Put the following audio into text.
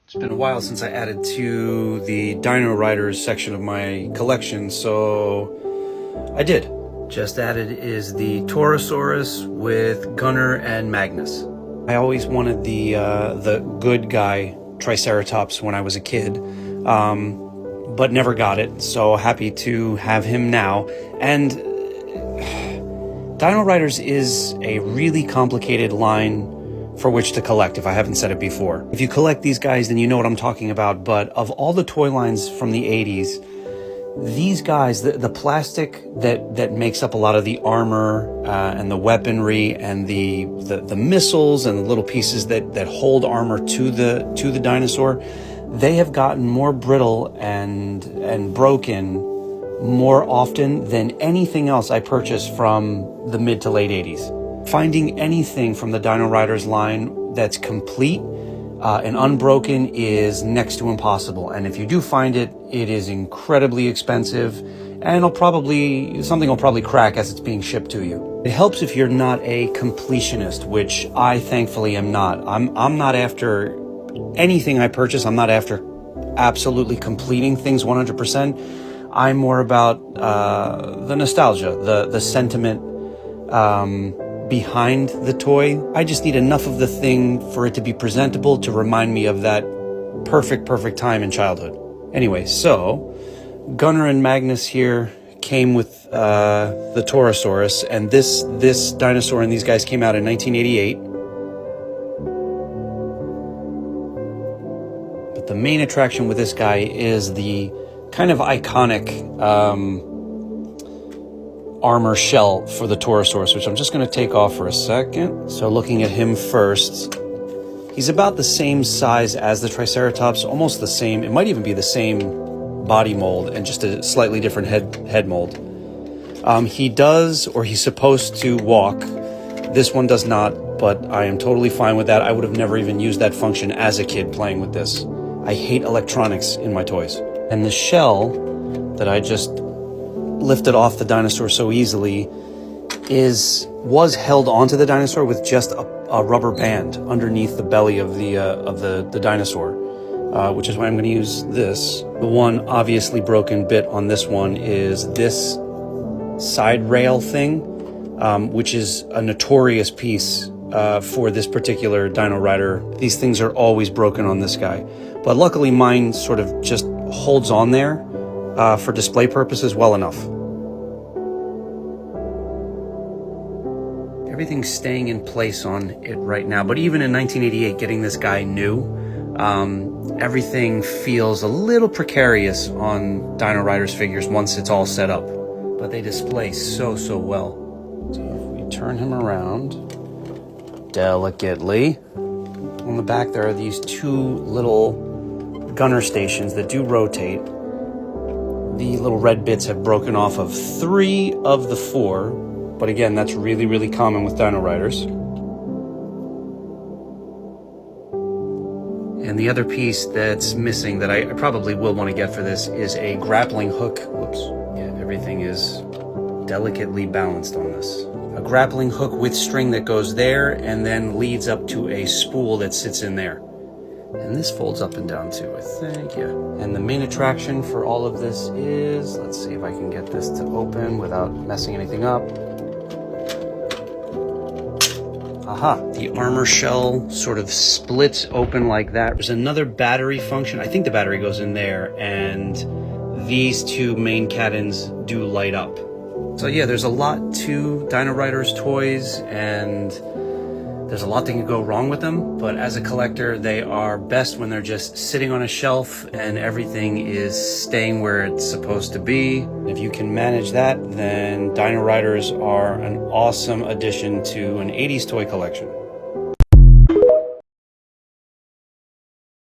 It's been a while since I added to the Dino Riders section of my collection, so I did. Just added is the Torosaurus with Gunner and Magnus. I always wanted the good guy Triceratops when I was a kid, but never got it, so happy to have him now. And Dino Riders is a really complicated line for which to collect, if I haven't said it before. If you collect these guys, then you know what I'm talking about, but of all the toy lines from the 80s, these guys, the plastic that makes up a lot of the armor and the weaponry and the missiles and the little pieces that hold armor to the dinosaur, they have gotten more brittle and broken more often than anything else I purchased from the mid to late 80s. Finding anything from the Dino Riders line that's complete and unbroken is next to impossible. And if you do find it, it is incredibly expensive, and something will probably crack as it's being shipped to you. It helps if you're not a completionist, which I thankfully am not. I'm not after anything I purchase. I'm not after absolutely completing things 100%. I'm more about the nostalgia, the sentiment behind the toy. I just need enough of the thing for it to be presentable to remind me of that perfect time in childhood. Anyway, so Gunner and Magnus here came with the Torosaurus, and this dinosaur and these guys came out in 1988. But the main attraction with this guy is the kind of iconic armor shell for the Torosaurus, which I'm just going to take off for a second. So looking at him first, he's about the same size as the Triceratops, almost the same. It might even be the same body mold and just a slightly different head mold. He does, or he's supposed to walk. This one does not, but I am totally fine with that. I would have never even used that function as a kid playing with this. I hate electronics in my toys. And the shell that I just lifted off the dinosaur so easily was held onto the dinosaur with just a rubber band underneath the belly of the dinosaur, which is why I'm going to use this. The one obviously broken bit on this one is this side rail thing, which is a notorious piece for this particular Dino Rider. These things are always broken on this guy, but luckily mine sort of just holds on there for display purposes well enough. Everything's staying in place on it right now, but even in 1988, getting this guy new, everything feels a little precarious on Dino Riders figures once it's all set up, but they display so well. So if we turn him around delicately, on the back there are these two little gunner stations that do rotate. The little red bits have broken off of 3 of the 4, but again, that's really common with Dino Riders. And the other piece that's missing that I probably will want to get for this is a grappling hook. Whoops. Yeah, everything is delicately balanced on this. A grappling hook with string that goes there and then leads up to a spool that sits in there. And this folds up and down too, I think, yeah. And the main attraction for all of this is, let's see if I can get this to open without messing anything up. Aha, the armor shell sort of splits open like that. There's another battery function. I think the battery goes in there, and these two main cattons do light up. So yeah, there's a lot to Dino Riders toys, and there's a lot that can go wrong with them, but as a collector, they are best when they're just sitting on a shelf and everything is staying where it's supposed to be. If you can manage that, then Dino Riders are an awesome addition to an 80s toy collection.